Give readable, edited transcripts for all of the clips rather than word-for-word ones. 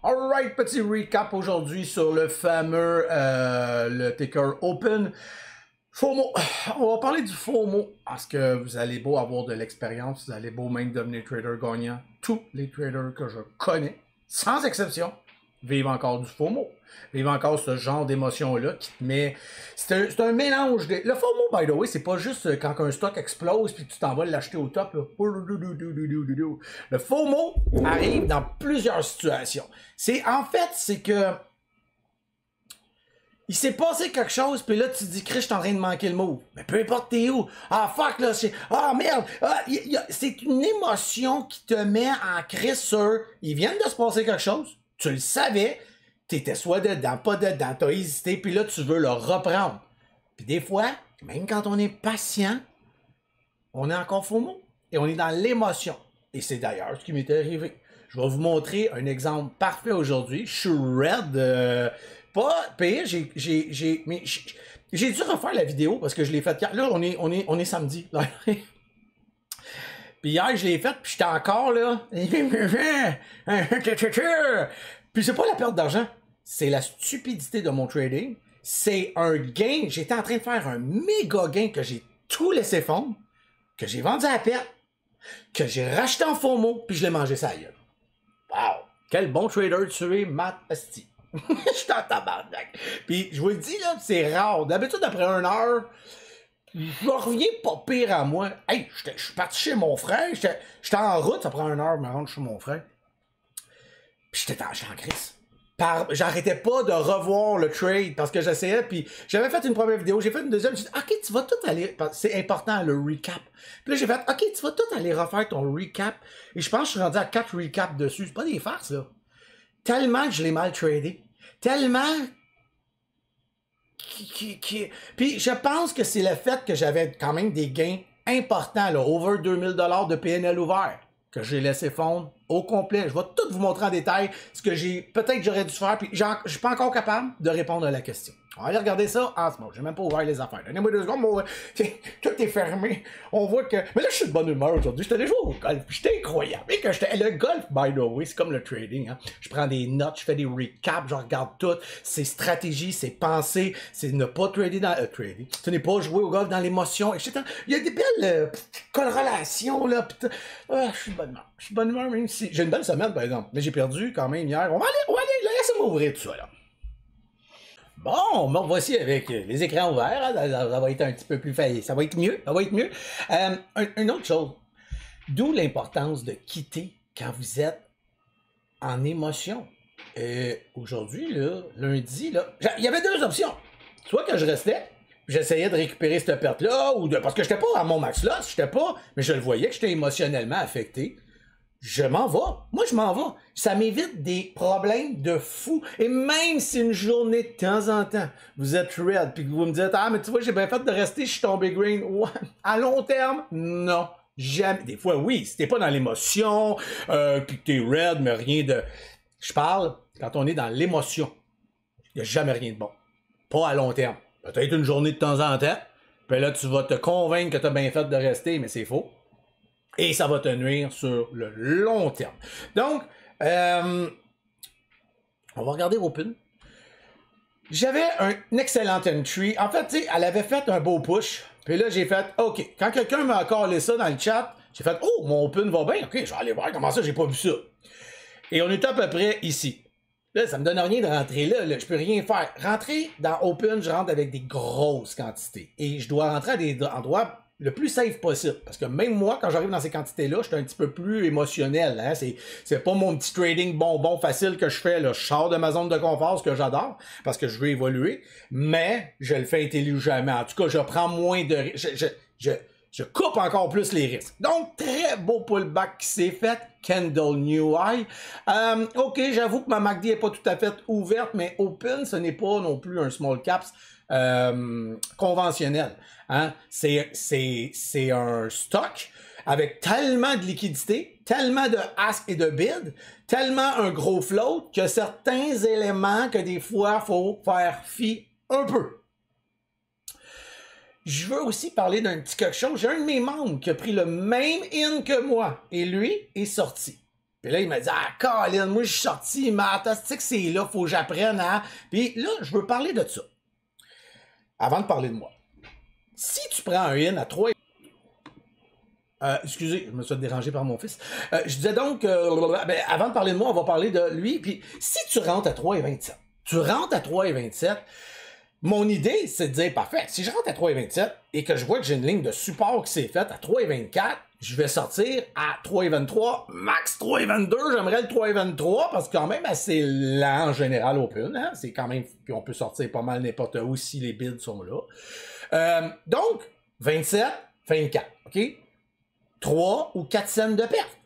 Alright, petit recap aujourd'hui sur le fameux le Ticker Open. FOMO. On va parler du FOMO parce que vous allez beau avoir de l'expérience, vous allez beau même devenir trader gagnant. Tous les traders que je connais, sans exception, vivent encore du FOMO. Vivent encore ce genre d'émotion-là qui te met... C'est un mélange de... Le FOMO, by the way, c'est pas juste quand un stock explose puis tu t'en vas l'acheter au top. Là. Le FOMO arrive dans plusieurs situations. C'est que... Il s'est passé quelque chose, puis là, tu te dis, Chris, je suis en train de manquer le move. Mais peu importe t'es où. Ah, fuck, là, c'est... Ah, merde. C'est une émotion qui te met en crise sur... Ils viennent de se passer quelque chose. Tu le savais. T'étais soit dedans, pas dedans. T'as hésité, puis là, tu veux le reprendre. Puis des fois, même quand on est patient, on est encore FOMO. Et on est dans l'émotion. Et c'est d'ailleurs ce qui m'est arrivé. Je vais vous montrer un exemple parfait aujourd'hui. Je suis red... Pas pire, j'ai dû refaire la vidéo parce que je l'ai faite hier. Là, on est samedi. Là. Puis hier, je l'ai faite, puis j'étais encore là. Puis c'est pas la perte d'argent, c'est la stupidité de mon trading. C'est un gain. J'étais en train de faire un méga gain que j'ai tout laissé fondre, que j'ai vendu à la perte, que j'ai racheté en FOMO, puis je l'ai mangé ça ailleurs. Wow! Quel bon trader tu es, Matt Asti. Je suis en tabarnak. Puis je vous le dis, là, c'est rare. D'habitude, après 1 heure, je reviens pas pire à moi. Hey, je suis parti chez mon frère. J'étais en route, ça prend 1 heure de me rendre chez mon frère. Puis j'étais en crise. J'arrêtais pas de revoir le trade parce que j'essayais. Puis j'avais fait une première vidéo, j'ai fait une deuxième. J'ai dit, OK, tu vas tout aller. C'est important, le recap. Puis là, j'ai fait, OK, tu vas tout aller refaire ton recap. Et je pense que je suis rendu à 4 recaps dessus. C'est pas des farces, là. Tellement que je l'ai mal tradé. Tellement... Puis je pense que c'est le fait que j'avais quand même des gains importants, là, over 2000 $ de PNL ouvert, que j'ai laissé fondre au complet. Je vais tout vous montrer en détail ce que peut-être j'aurais dû faire, puis je suis pas encore capable de répondre à la question. On va aller regarder ça en ce moment. J'ai même pas ouvert les affaires. Donnez-moi 2 secondes, tout est fermé. On voit que... Mais là, je suis de bonne humeur aujourd'hui. J'étais allé jouer au golf. J'étais incroyable. Et que le golf, by the way, c'est comme le trading. Hein. Je prends des notes, je fais des recaps, je regarde tout. C'est stratégie, c'est pensée, c'est ne pas trader dans... trading. Ce n'est pas jouer au golf dans l'émotion, etc. Il y a des belles corrélations, là. Je suis de bonne humeur. Je suis de bonne humeur, même si... J'ai une belle semaine, par exemple. Mais j'ai perdu quand même hier. On va aller, laissez-moi ouvrir tout ça, là. Bon, me voici avec les écrans ouverts, hein, ça va être un petit peu plus facile, ça va être mieux. Une autre chose, d'où l'importance de quitter quand vous êtes en émotion. Aujourd'hui, là, lundi, là, il y avait 2 options. Soit que je restais, j'essayais de récupérer cette perte-là, parce que j'étais pas à mon max là, mais je le voyais que j'étais émotionnellement affecté. Je m'en vais. Moi, je m'en vais. Ça m'évite des problèmes de fou. Et même si une journée, de temps en temps, vous êtes red, puis que vous me dites, ah, mais tu vois, j'ai bien fait de rester, je suis tombé green. Ouais. À long terme, non. Jamais. Des fois, oui, si t'es pas dans l'émotion, puis que t'es red, mais rien de... Je parle quand on est dans l'émotion. Il n'y a jamais rien de bon. Pas à long terme. Peut-être une journée de temps en temps, puis là, tu vas te convaincre que t'as bien fait de rester, mais c'est faux. Et ça va te nuire sur le long terme. Donc, on va regarder Open. J'avais un excellent entry. En fait, tu sais, elle avait fait un beau push. Puis là, j'ai fait, OK. Quand quelqu'un m'a collé ça dans le chat, j'ai fait, oh, mon Open va bien. OK, je vais aller voir comment ça, j'ai pas vu ça. Et on est à peu près ici. Là, ça me donne rien de rentrer là. Je peux rien faire. Rentrer dans Open, je rentre avec des grosses quantités. Et je dois rentrer à des endroits le plus safe possible. Parce que même moi, quand j'arrive dans ces quantités-là, je suis un petit peu plus émotionnel. Hein? C'est pas mon petit trading bonbon facile que je fais. Là. Je sors de ma zone de confort, ce que j'adore, parce que je veux évoluer. Mais je le fais intelligemment. En tout cas, je prends moins de... Je coupe encore plus les risques. Donc, très beau pullback qui s'est fait. Candle New High. OK, j'avoue que ma MACD n'est pas tout à fait ouverte, mais Open, ce n'est pas non plus un small caps conventionnel. Hein? C'est un stock avec tellement de liquidité, tellement de ask et de bid, tellement un gros float que certains éléments que des fois, il faut faire fi un peu. Je veux aussi parler d'un petit quelque chose. J'ai un de mes membres qui a pris le même in que moi et lui est sorti. Puis là, il m'a dit, ah, Colin, moi, je suis sorti, Matt, c'est là, faut que j'apprenne à... Puis là, je veux parler de ça. Avant de parler de moi. Si tu prends un in à 3... excusez, je me suis dérangé par mon fils. Je disais donc, avant de parler de moi, on va parler de lui. Puis si tu rentres à 3,27, mon idée, c'est de dire, parfait, si je rentre à 3,27 et que je vois que j'ai une ligne de support qui s'est faite à 3,24, je vais sortir à 3,23, max 3,22. J'aimerais le 3,23 parce que quand même assez lent en général open. Hein? C'est quand même, puis on peut sortir pas mal n'importe où si les bids sont là. Donc, 27, 24, OK? 3 ou 4 cents de perte.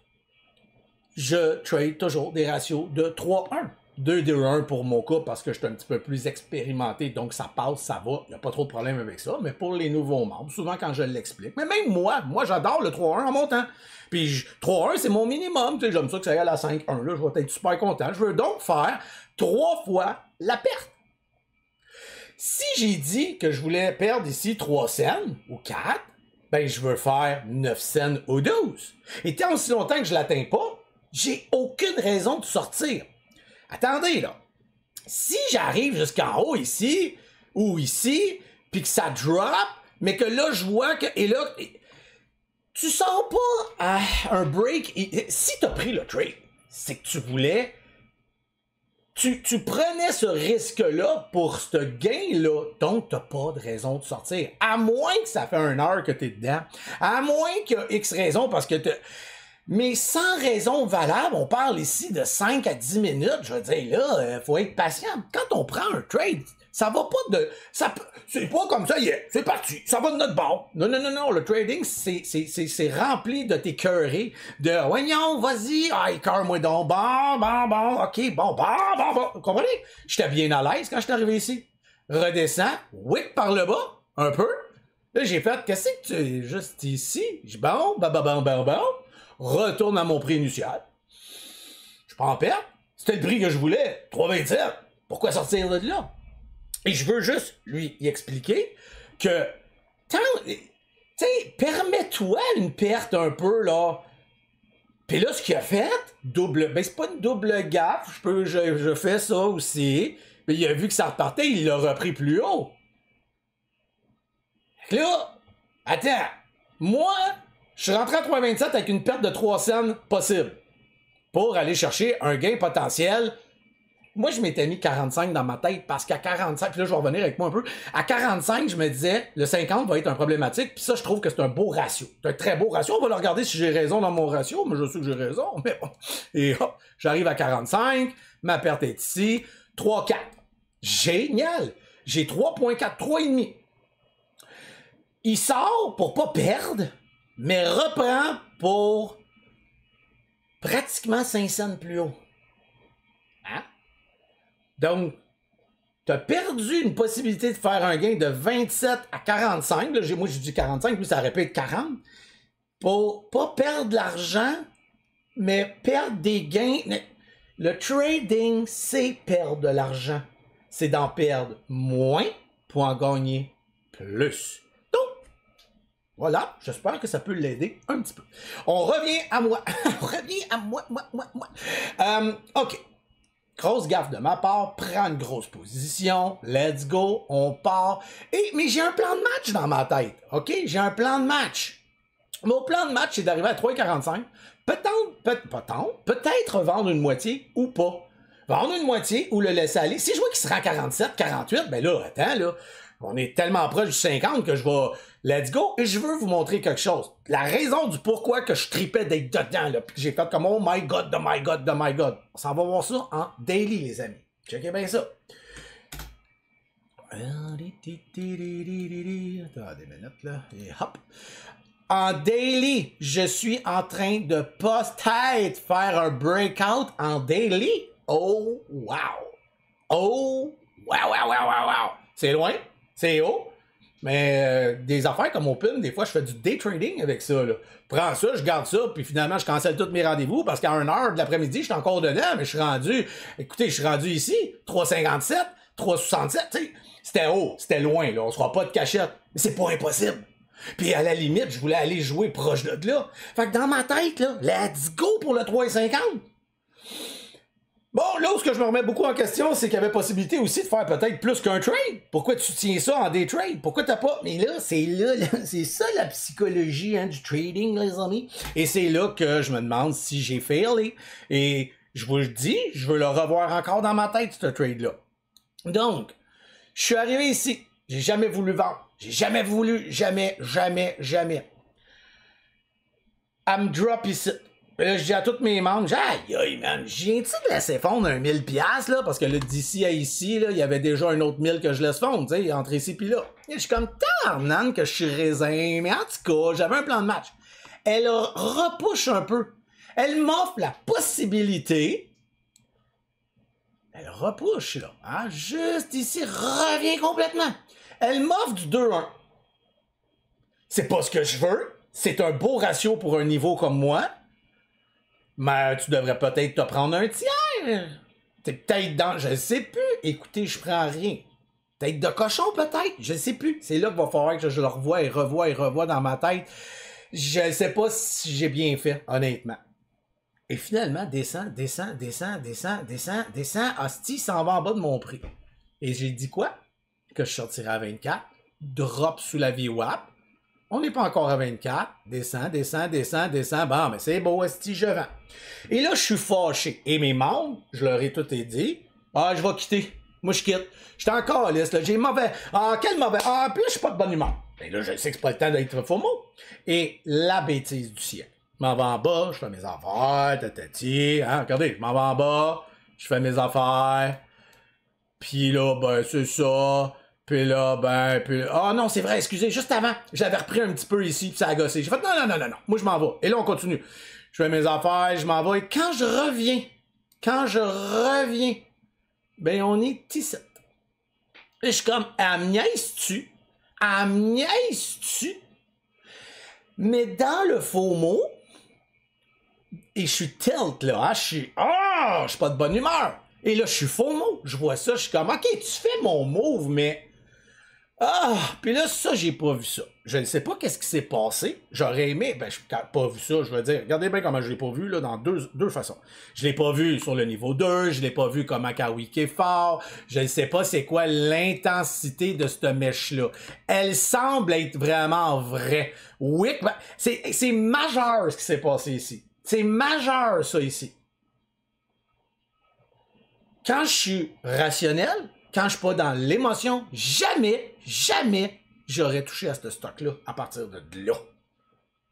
Je trade toujours des ratios de 3-1. 2-2-1 pour mon cas parce que je suis un petit peu plus expérimenté, donc ça passe, ça va, il n'y a pas trop de problème avec ça, mais pour les nouveaux membres, souvent quand je l'explique, mais même moi j'adore le 3-1 en montant. Puis 3-1 c'est mon minimum, tu sais, j'aime ça que ça aille à 5-1, là, je vais être super content. Je veux donc faire 3 fois la perte. Si j'ai dit que je voulais perdre ici 3 cents ou 4, ben je veux faire 9 cents ou 12. Et tant aussi longtemps que je l'atteins pas, j'ai aucune raison de sortir. Attendez, là. Si j'arrive jusqu'en haut ici, ou ici, puis que ça drop, mais que là, je vois que... Et là, tu sors pas à un break. Si t'as pris le trade, c'est que tu voulais... Tu prenais ce risque-là pour ce gain-là, donc t'as pas de raison de sortir. À moins que ça fait 1 heure que t'es dedans. À moins qu'il y a X raison, parce que mais sans raison valable, on parle ici de 5 à 10 minutes, je veux dire, là, faut être patient. Quand on prend un trade, ça va pas de... c'est pas comme ça, c'est parti, ça va de notre bord. Non, le trading, c'est rempli de t'écœurer, de, voyons, vas-y, écœure-moi donc, ok, bon, vous comprenez? J'étais bien à l'aise quand je suis arrivé ici. Redescends, whip par le bas, un peu. Là, j'ai fait, qu'est-ce que tu es juste ici? J'ai bon, retourne à mon prix initial. Je prends en perte. C'était le prix que je voulais. 3,27. Pourquoi sortir de là? Et je veux juste lui expliquer que, tu sais, permets-toi une perte un peu, là. Puis là, ce qu'il a fait, c'est pas une double gaffe. Je fais ça aussi. Mais il a vu que ça repartait, il l'a repris plus haut. Fait que là, attends. Moi, je suis rentré à 3,27 avec une perte de 3 cents possible pour aller chercher un gain potentiel. Moi, je m'étais mis 45 dans ma tête parce qu'à 45, puis là, je vais revenir avec moi un peu. À 45, je me disais, le 50 va être un problématique, puis ça, je trouve que c'est un beau ratio. C'est un très beau ratio. On va le regarder si j'ai raison dans mon ratio, mais je sais que j'ai raison. Mais bon. Et hop, j'arrive à 45, ma perte est ici, 3,4. Génial! J'ai 3,4, 3,5. Il sort pour pas perdre, mais reprend pour pratiquement 5 cents plus haut. Hein? Donc, tu as perdu une possibilité de faire un gain de 27 à 45. Là, moi, je dis 45, lui, ça aurait pu être 40. Pour pas perdre de l'argent, mais perdre des gains. Le trading, c'est perdre de l'argent. C'est d'en perdre moins pour en gagner plus. Voilà, j'espère que ça peut l'aider un petit peu. On revient à moi. On revient à moi. OK. Grosse gaffe de ma part, prends une grosse position, let's go, on part. Mais j'ai un plan de match dans ma tête, OK? J'ai un plan de match. Mon plan de match, c'est d'arriver à 3,45. Peut-être vendre une moitié ou pas. Vendre une moitié ou le laisser aller. Si je vois qu'il sera à 47, 48, ben là, attends, là. On est tellement proche du 50 que je vais... Let's go! Et je veux vous montrer quelque chose. La raison du pourquoi que je tripais d'être dedans, là, puis que j'ai fait comme oh my god, oh my god, oh my god. On s'en va voir ça en daily, les amis. Checkez bien ça. Attendez des minutes, là. Et hop. En daily, je suis en train de peut-être faire un breakout en daily. Oh, wow! Oh, wow! C'est loin, c'est haut. Mais des affaires comme Open, des fois, je fais du day trading avec ça. Là. Prends ça, je garde ça, puis finalement, je cancelle tous mes rendez-vous parce qu'à 1h de l'après-midi, je suis encore dedans, mais je suis rendu... Écoutez, je suis rendu ici, 3,57, 3,67, tu sais. C'était haut, c'était loin, là. On se fera pas de cachette. Mais c'est pas impossible. Puis à la limite, je voulais aller jouer proche de là. Fait que dans ma tête, là, let's go pour le 3,50. Bon, là où ce que je me remets beaucoup en question, c'est qu'il y avait possibilité aussi de faire peut-être plus qu'un trade. Pourquoi tu tiens ça en day trade? Pourquoi t'as pas... Mais là, c'est ça la psychologie du trading, les amis. Et c'est là que je me demande si j'ai failé. Et je vous le dis, je veux le revoir encore dans ma tête, ce trade-là. Donc, je suis arrivé ici. J'ai jamais voulu vendre. J'ai jamais voulu, jamais. Elle me drop ici. Là, je dis à tous mes membres, aïe, aïe, man, je viens-tu de laisser fondre un 1000$, là, parce que là, d'ici à ici, là, il y avait déjà un autre 1000 que je laisse fondre, tu sais, entre ici pis là. Et je suis comme, tabarnane que je suis raisin, mais en tout cas, j'avais un plan de match. Elle repousse un peu. Elle m'offre la possibilité. Elle repousse, là. Hein, juste ici, revient complètement. Elle m'offre du 2-1. C'est pas ce que je veux. C'est un beau ratio pour un niveau comme moi. Mais tu devrais peut-être te prendre un tiers. T'es peut-être dans... Je sais plus. Écoutez, je prends rien. Tête de cochon, peut-être. Je sais plus. C'est là qu'il va falloir que je le revoie et revois dans ma tête. Je sais pas si j'ai bien fait, honnêtement. Et finalement, descend. Hostie, s'en va en bas de mon prix. Et j'ai dit quoi? Que je sortirais à 24. Drop sous la VWAP. On n'est pas encore à 24. Descend. Bon, mais c'est beau, esti, je vends. Et là, je suis fâché. Et mes membres, je leur ai tout dit. Ah, je vais quitter. Moi, je quitte. J'étais encore liste, là. J'ai mauvais. Ah, quel mauvais. Ah, puis là, je suis pas de bonne humeur. Et là, je sais que c'est pas le temps d'être FOMO. Et la bêtise du ciel. Je m'en vais en bas, je fais mes affaires, tatati. Hein, regardez, je m'en vais en bas, je fais mes affaires. Puis là, ben, c'est ça. Puis là, ben, puis... Ah non, c'est vrai, excusez, juste avant, j'avais repris un petit peu ici, puis ça a gossé. J'ai fait non, moi je m'en vais. Et là, on continue. Je fais mes affaires, je m'en vais. Et quand je reviens, ben, on est ici. Et je suis comme, elle me niaise-tu? Mais dans le faux mot, et je suis tilt, là, hein, je suis pas de bonne humeur. Et là, je suis faux mot. Je vois ça, je suis comme, OK, tu fais mon move, mais... puis là, ça, j'ai pas vu ça. Je ne sais pas qu'est-ce qui s'est passé. J'aurais aimé, ben, je n'ai pas vu ça, je veux dire. Regardez bien comment je l'ai pas vu, là, dans deux façons. Je l'ai pas vu sur le niveau 2, je l'ai pas vu comment Kawiki est fort. Je ne sais pas c'est quoi l'intensité de cette mèche-là. Elle semble être vraiment vraie. Oui, ben, c'est majeur ce qui s'est passé ici. C'est majeur, ça, ici. Quand je suis rationnel, quand je suis pas dans l'émotion, jamais j'aurais touché à ce stock-là à partir de là.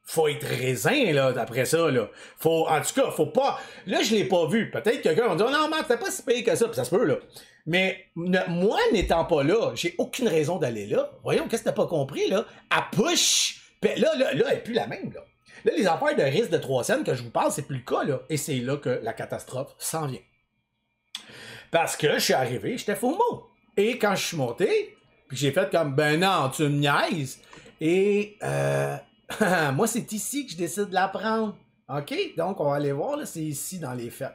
Faut être raisin, là, d'après ça, là. En tout cas, faut pas... Là, je l'ai pas vu. Peut-être que quelqu'un va dire, non, man, c'était pas si pire que ça, puis ça se peut, là. Mais moi, n'étant pas là, j'ai aucune raison d'aller là. Voyons, qu'est-ce que t'as pas compris, là? À push! Puis là, elle est plus la même, là. Là, les affaires de risque de 3 cents que je vous parle, c'est plus le cas, là. Et c'est là que la catastrophe s'en vient. Parce que je suis arrivé, j'étais faux mot. Et quand je suis monté, puis j'ai fait comme, ben non, tu me niaises. Et moi, c'est ici que je décide de la prendre. OK? Donc, on va aller voir, là, c'est ici dans les faits.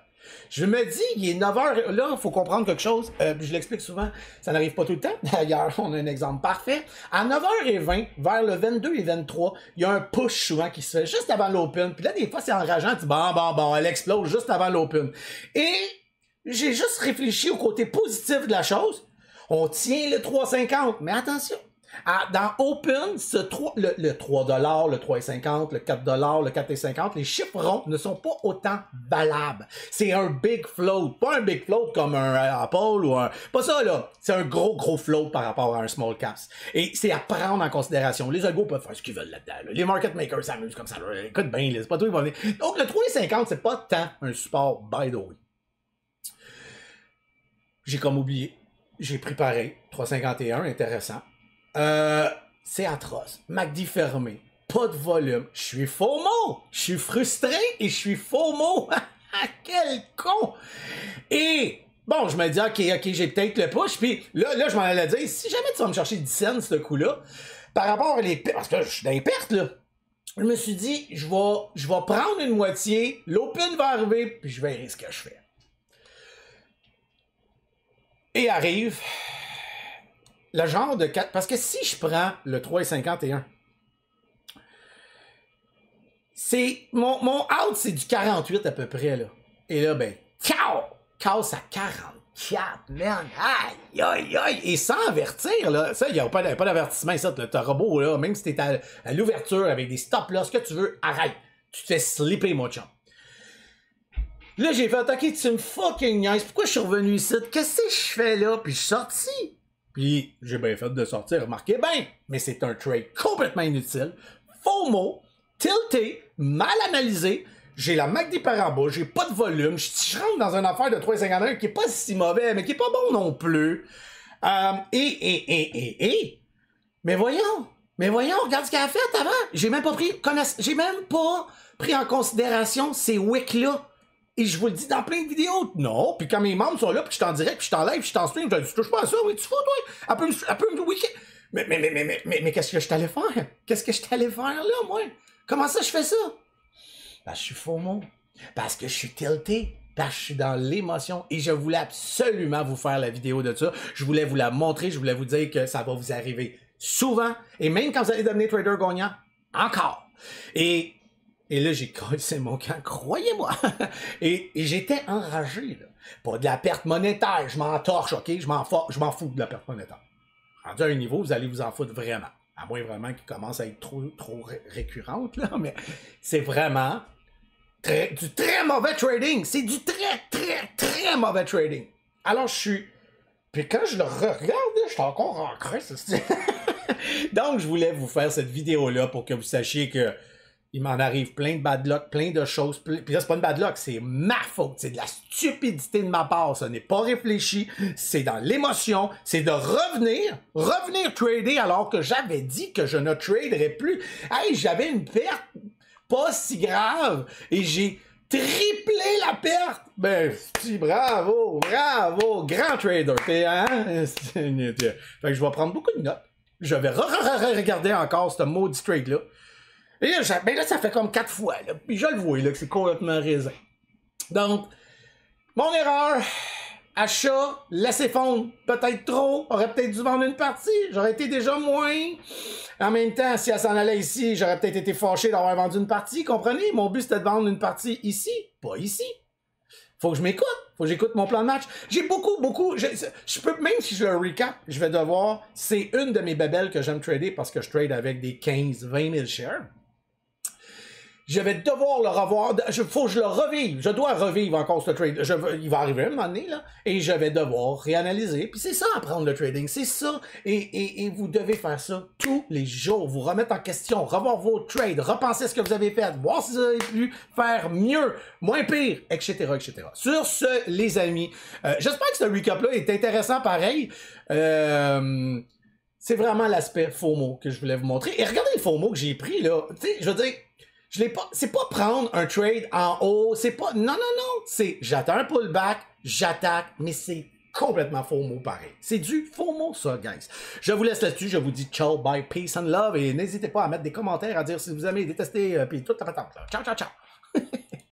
Je me dis, il est 9h, là, il faut comprendre quelque chose, je l'explique souvent, ça n'arrive pas tout le temps, d'ailleurs, on a un exemple parfait. À 9h20, vers le 22 et 23, il y a un push souvent qui se fait juste avant l'open, puis là, des fois, c'est enrageant, tu dis, bon, elle explose juste avant l'open. Et j'ai juste réfléchi au côté positif de la chose. On tient le 3,50, mais attention, dans Open, le 3$, le 3,50$, le 4$, le 4,50$, les chiffres ronds ne sont pas autant valables. C'est un big float, pas un big float comme un Apple ou un... Pas ça, là. C'est un gros float par rapport à un small caps. Et c'est à prendre en considération. Les algos peuvent faire ce qu'ils veulent là-dedans. Là. Les market makers s'amusent comme ça. Là. Écoute bien, c'est pas tout. Donc, le 3,50$, c'est pas tant un support, by the way. J'ai comme oublié. J'ai pris pareil. 3,51, intéressant. C'est atroce. MACD fermé. Pas de volume. Je suis FOMO. Je suis frustré et je suis FOMO. Quel con! Et bon, je me dis, OK, j'ai peut-être le push. Puis là, je m'en allais dire, si jamais tu vas me chercher 10 cents, ce coup-là, par rapport à les pertes, parce que je suis dans les pertes, là, je me suis dit, je vais prendre une moitié, l'open va arriver, puis je verrai ce que je fais. Et arrive le genre de 4... Parce que si je prends le 3,51, mon out, c'est du 48 à peu près, là. Et là, ben, casse à 44, man. Aïe, aïe, aïe. Et sans avertir, là. Ça, il n'y a pas d'avertissement, ça. T'as robot, là. Même si t'es à l'ouverture avec des stops, là, ce que tu veux, arrête. Tu te fais slipper, mon chum. Là, j'ai fait, ok, tu me fucking nice. Pourquoi je suis revenu ici? Qu'est-ce que je fais là? Puis je suis sorti. Puis j'ai bien fait de sortir, remarquez bien. Mais c'est un trade complètement inutile. Faux mot, tilté, mal analysé. J'ai la MACD par en bas, j'ai pas de volume. Je rentre dans une affaire de 3,51 qui est pas si mauvais, mais qui est pas bon non plus. Mais voyons, regarde ce qu'elle a fait avant. J'ai même pas pris en considération ces wicks-là. Et je vous le dis dans plein de vidéos. Non, puis quand mes membres sont là, puis je suis en direct, puis je suis en live, puis je suis en stream, je dis, tu touches pas à ça, oui, tu fous, toi. Elle peut me wicker. Mais qu'est-ce que je t'allais faire? Qu'est-ce que je t'allais faire là, moi? Comment ça je fais ça? Parce que je suis faux mot. Parce que je suis tilté. Parce que je suis dans l'émotion. Et je voulais absolument vous faire la vidéo de ça. Je voulais vous la montrer. Je voulais vous dire que ça va vous arriver souvent. Et même quand vous allez devenir trader gagnant, encore. Et là, j'ai cassé mon camp, croyez-moi. Et j'étais enragé, là. Pas de la perte monétaire, je m'en torche, ok? Je m'en fous de la perte monétaire. Rendu à un niveau, vous allez vous en foutre vraiment. À moins vraiment qu'il commence à être trop récurrente, là. Mais c'est vraiment du très mauvais trading. C'est du très mauvais trading. Alors, je suis... Puis quand je le regarde, je suis encore en crise. Donc, je voulais vous faire cette vidéo-là pour que vous sachiez que il m'en arrive plein de bad luck, plein de choses. Puis là, c'est pas une bad luck, c'est ma faute. C'est de la stupidité de ma part. Ça n'est pas réfléchi. C'est dans l'émotion. C'est de revenir trader alors que j'avais dit que je ne traderais plus. Hey, j'avais une perte pas si grave. Et j'ai triplé la perte. Ben, bravo, grand trader. Hein? Fait que je vais prendre beaucoup de notes. Je vais regarder encore ce maudit trade-là. Et là, ça fait comme 4 fois, là. Puis je le vois, là, que c'est complètement raisin. Donc, mon erreur, achat, laisser fondre peut-être trop, aurait peut-être dû vendre une partie, j'aurais été déjà moins. En même temps, si elle s'en allait ici, j'aurais peut-être été fâché d'avoir vendu une partie, comprenez? Mon but, c'était de vendre une partie ici, pas ici. Faut que je m'écoute. Faut que j'écoute mon plan de match. J'ai beaucoup... Je peux, même si je le recap, je vais devoir... C'est une de mes babelles que j'aime trader parce que je trade avec des 15-20 000 shares. Je vais devoir le revoir. Faut que je le revive. Je dois revivre encore ce trade. Il va arriver un moment donné, là. Et je vais devoir réanalyser. Puis c'est ça, apprendre le trading. C'est ça. Et vous devez faire ça tous les jours. Vous remettre en question. Revoir vos trades. Repenser ce que vous avez fait. Voir si vous avez pu faire mieux. Moins pire. Etc. etc. Sur ce, les amis, j'espère que ce recap-là est intéressant pareil. C'est vraiment l'aspect FOMO que je voulais vous montrer. Et regardez le FOMO que j'ai pris, là. Tu sais, je veux dire... c'est pas prendre un trade en haut, c'est pas, non, c'est, j'attends un pullback, j'attaque, mais c'est complètement FOMO pareil. C'est du FOMO, ça, guys. Je vous laisse là-dessus, je vous dis ciao, bye, peace and love, et n'hésitez pas à mettre des commentaires, à dire si vous aimez, détestez, puis toute la patente, là. Ciao, ciao, ciao!